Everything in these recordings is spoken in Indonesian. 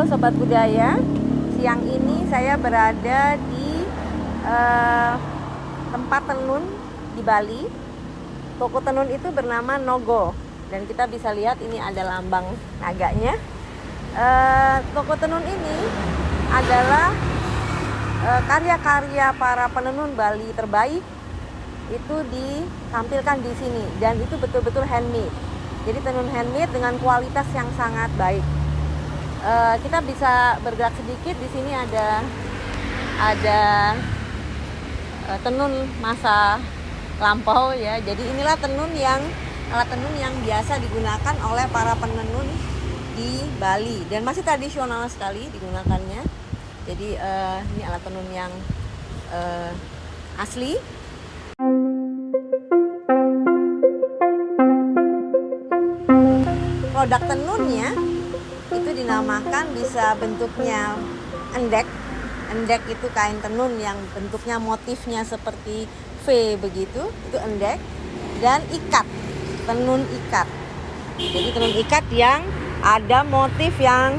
Halo Sobat Budaya, siang ini saya berada di tempat tenun di Bali. Toko tenun itu bernama Nogo dan kita bisa lihat ini ada lambang naganya. Toko tenun ini adalah karya-karya para penenun Bali terbaik itu ditampilkan di sini dan itu betul-betul handmade. Jadi tenun handmade dengan kualitas yang sangat baik. Kita bisa bergerak sedikit. Di sini ada tenun masa lampau ya. Jadi inilah alat tenun yang biasa digunakan oleh para penenun di Bali dan masih tradisional sekali digunakannya. Jadi ini alat tenun yang asli. Produk tenunnya itu dinamakan bisa bentuknya endek. Endek itu kain tenun yang bentuknya motifnya seperti V begitu, itu endek. Dan ikat, tenun ikat. Jadi tenun ikat yang ada motif yang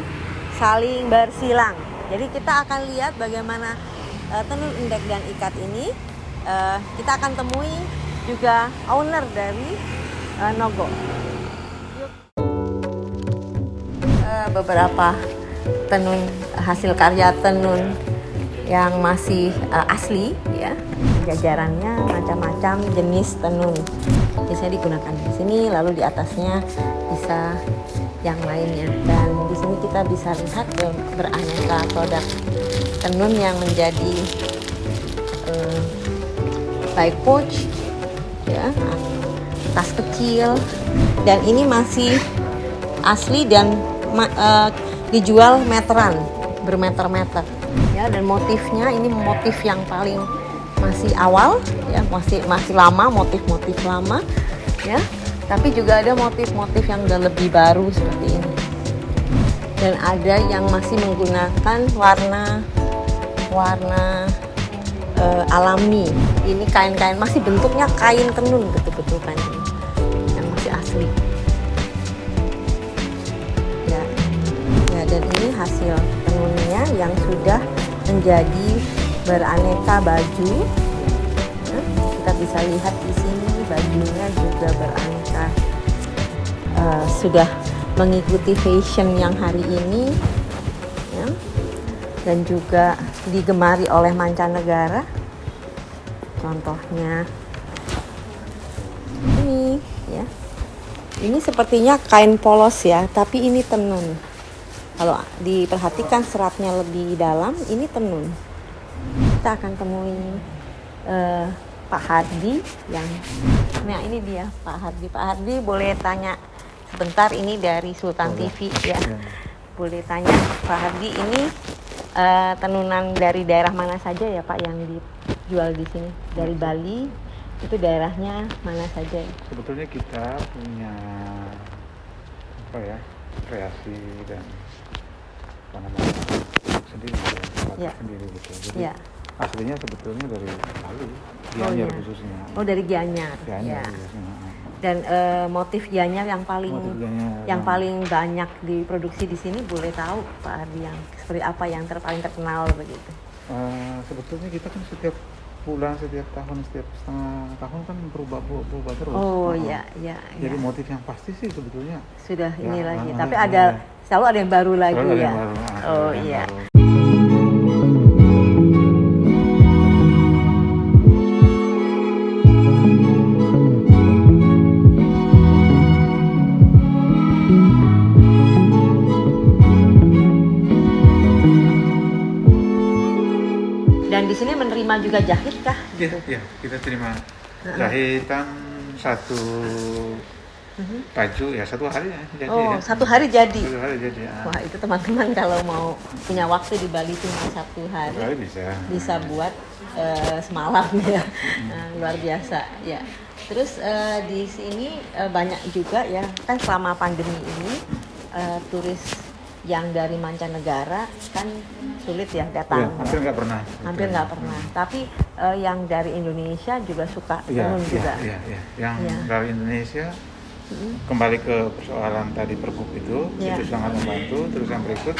saling bersilang. Jadi kita akan lihat bagaimana tenun endek dan ikat ini. Kita akan temui juga owner dari Nogo. Beberapa tenun hasil karya tenun yang masih asli ya, jajarannya macam-macam jenis tenun biasanya digunakan di sini, lalu di atasnya bisa yang lainnya. Dan di sini kita bisa lihat beraneka produk tenun yang menjadi baik pouch ya, tas kecil, dan ini masih asli dan dijual meteran, bermeter-meter ya. Dan motifnya ini motif yang paling masih awal ya, masih lama, motif-motif lama ya, tapi juga ada motif-motif yang udah lebih baru seperti ini. Dan ada yang masih menggunakan warna alami. Ini kain-kain masih bentuknya kain tenun, betul-betul kain tenun yang masih asli. Dan ini hasil tenunnya yang sudah menjadi beraneka baju. Nah, kita bisa lihat di sini bajunya juga beraneka, sudah mengikuti fashion yang hari ini, ya, dan juga digemari oleh mancanegara. Contohnya ini, ya, ini sepertinya kain polos ya, tapi ini tenun. Kalau diperhatikan seratnya lebih dalam, ini tenun. Kita akan temui Pak Hardi yang, nah ini dia Pak Hardi. Pak Hardi, boleh tanya sebentar, ini dari Sultan TV ya. Boleh tanya Pak Hardi, ini tenunan dari daerah mana saja ya Pak yang dijual di sini? Dari Bali, itu daerahnya mana saja? Sebetulnya kita punya kreasi dan sendiri sendiri gitu. Jadi aslinya sebetulnya dari Bali, Gianyar khususnya. Oh, dari Gianyar. Ya. Dan motif Gianyar yang paling banyak diproduksi di sini, boleh tahu Pak Ardi yang seperti apa yang paling terkenal begitu? Sebetulnya kita kan setiap bulan, setiap tahun, setiap setengah tahun kan berubah terus. Oh iya. Jadi motif yang pasti sih sebetulnya sudah ini lagi, tapi selalu ada yang baru lagi ya. Oh iya. Dan di sini menerima juga jahit kah? Iya, kita terima jahitan satu baju ya, satu hari ya jadi. Oh, satu hari jadi. Ya. Wah, itu teman-teman kalau mau punya waktu di Bali cuma satu hari bisa buat semalam ya. Luar biasa ya. Terus di sini banyak juga ya, kan selama pandemi ini turis yang dari mancanegara kan sulit ya datang. Hampir nggak pernah. Tapi yang dari Indonesia juga suka tenun juga. Yang dari Indonesia kembali ke persoalan tadi pergub Ya. itu sangat membantu. Terus yang berikut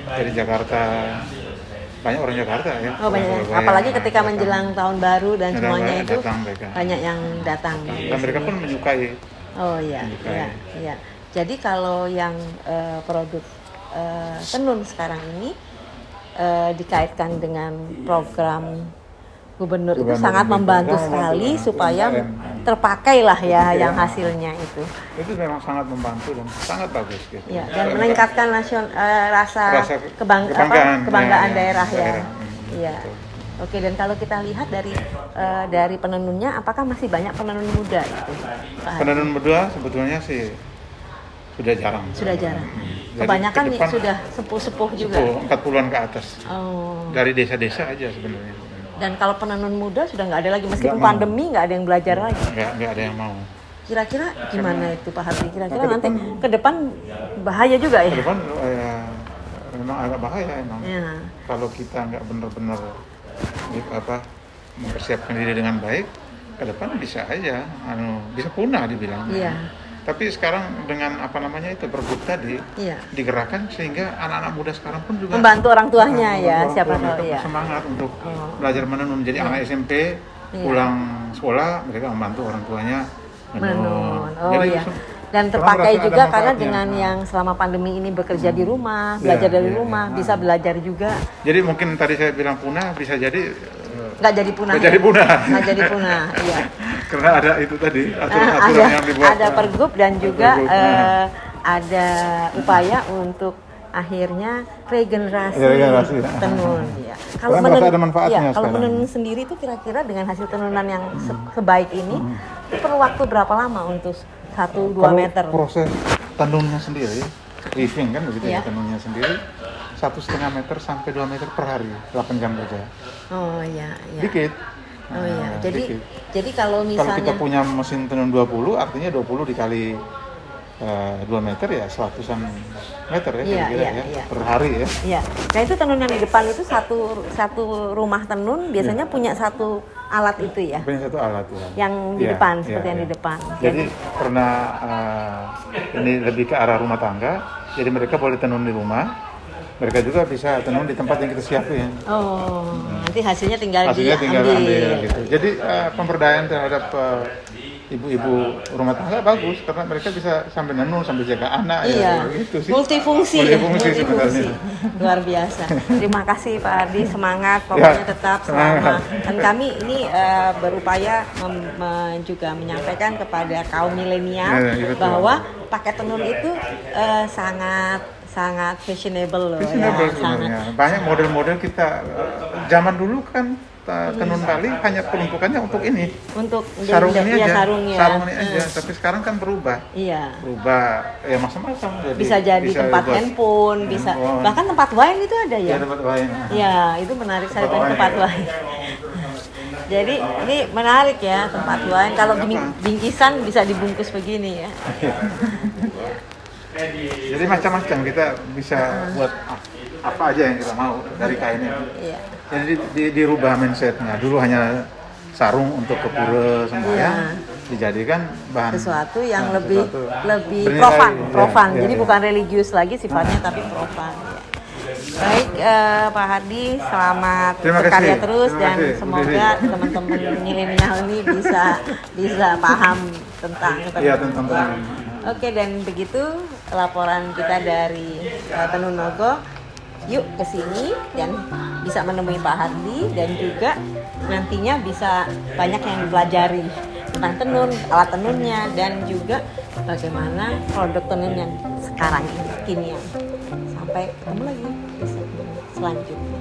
dari Jakarta, banyak orang Jakarta ya. Oh banyak, Surabaya, apalagi ketika datang. menjelang tahun baru dan Datang, semuanya itu datang mereka. banyak yang datang. Dan mereka pun menyukai. Oh iya, Menyukai. iya, iya. Jadi kalau yang produk tenun sekarang ini dikaitkan dengan program gubernur itu Gubernur sangat itu membantu sangat sekali membantu. supaya UMKM. terpakailah ya Iya. yang hasilnya itu. Itu memang sangat membantu dan sangat bagus gitu. Ya, dan meningkatkan rasa Rasa kebanggaan kebanggaan, ya, daerah ya. daerah. Iya. Betul. Oke, dan kalau kita lihat dari penenunnya, apakah masih banyak penenun muda itu, Pak Hadi? Penenun muda sebetulnya sih sudah jarang. Sudah jarang. Jadi Kebanyakan ke depan sudah sepuh-sepuh juga. 40-an ke atas. Oh. Dari desa-desa aja sebenarnya. Dan kalau penenun muda sudah nggak ada lagi, meskipun Nggak mau. pandemi nggak ada yang belajar lagi. Nggak ada yang mau. Kira-kira gimana itu Pak Hadi? Kira-kira Nah, ke nanti depan- ke depan bahaya juga ya? Ke depan memang agak bahaya emang. Ya. Kalau kita nggak benar-benar mempersiapkan diri dengan baik, ke depan bisa aja, bisa punah dibilang. Iya. Tapi sekarang dengan pergub tadi Iya. digerakkan sehingga anak-anak muda sekarang pun juga Membantu orang tuanya ya, orang siapa tua tahu mereka ya. semangat untuk Oh. belajar menenun. Jadi anak SMP Iya. pulang sekolah mereka membantu orang tuanya Menenun. Oh Jadi iya. Dan orang terpakai merasa ada juga karena manfaatnya. dengan Nah. yang selama pandemi ini bekerja di rumah, belajar Iya, dari iya, rumah, iya. bisa belajar juga. Jadi mungkin tadi saya bilang punah, bisa jadi Nggak jadi punah. nggak jadi punah. Nggak jadi punah, iya. Karena ada itu tadi aturan-aturan Ada yang dibuat. ada pergub dan juga Pergub, ada upaya untuk akhirnya regenerasi Regenerasi, ya. tenun. Ya. Karena merasa ada manfaatnya iya, kalau sekarang. menenun sendiri itu kira-kira dengan hasil tenunan yang sebaik ini, itu perlu waktu berapa lama untuk 1-2 Kalau meter? proses tenunnya sendiri, weaving kan begitu Iya. ya, tenunnya sendiri 1,5 meter sampai 2 meter per hari, 8 jam kerja. Oh iya, iya. Dikit. Oh iya. Nah, Jadi dikit. jadi kalau Kalau misalnya kita punya mesin tenun 20, artinya 20 dikali 2 meter ya 100-an meter ya, Iya, kira-kira iya, ya, iya. per hari ya. iya. Nah itu tenun yang di depan itu satu rumah tenun biasanya punya satu alat itu ya. Punya satu alat ya. Yang di Iya, depan, iya, seperti yang iya. di depan. Jadi pernah ini lebih ke arah rumah tangga, jadi mereka boleh tenun di rumah, mereka juga bisa tenun di tempat yang kita siapin. Oh, nanti hasilnya tinggal Hasilnya tinggal diambil. ambil gitu. Jadi pemberdayaan terhadap ibu-ibu rumah tangga bagus karena mereka bisa sambil nenun sambil jaga anak Iya, ya gitu sih. multifungsi, Multifungsi sebenarnya. luar biasa. Terima kasih Pak Ardi, semangat, pokoknya tetap semangat. semangat. Dan kami ini berupaya juga menyampaikan kepada kaum milenial Ya, ya, betul. bahwa pakai tenun itu sangat fashionable loh. Fashionable ya, sebenarnya. Banyak model-model kita zaman dulu kan tenun tali hanya peruntukannya untuk ini. untuk Sarung ini ya, aja. sarung ya. Sarung ini aja. Tapi sekarang kan berubah. Iya. Berubah ya macam-macam. Bisa jadi tempat buat handphone, bisa handphone. bahkan tempat wine itu ada ya. Ya, tempat lain. Ya, itu menarik sekali Tempat tempat wine. wine. Jadi ini menarik ya tempat wine. Kalau bingkisan bisa dibungkus begini ya. Jadi macam-macam kita bisa buat apa aja yang kita mau dari kain ini. Iya. Jadi dirubah mindsetnya. Dulu hanya sarung untuk ke pura sembahyang, Iya. dijadikan bahan Sesuatu yang nah, lebih bernilai, profan. ya, Jadi ya. bukan religius lagi sifatnya tapi profan. Ya. Baik Pak Hardi, selamat Terima berkarya kasih. terus Terima dan kasih. semoga teman-teman milenial ini bisa paham tentang Iya, tentang tenun. Oke, dan begitu laporan kita dari Tenun Nogo. Yuk ke sini dan bisa menemui Pak Hardi dan juga nantinya bisa banyak yang dipelajari tentang tenun, alat tenunnya dan juga bagaimana produk tenun yang sekarang ini kini. Sampai ketemu lagi di segmen selanjutnya.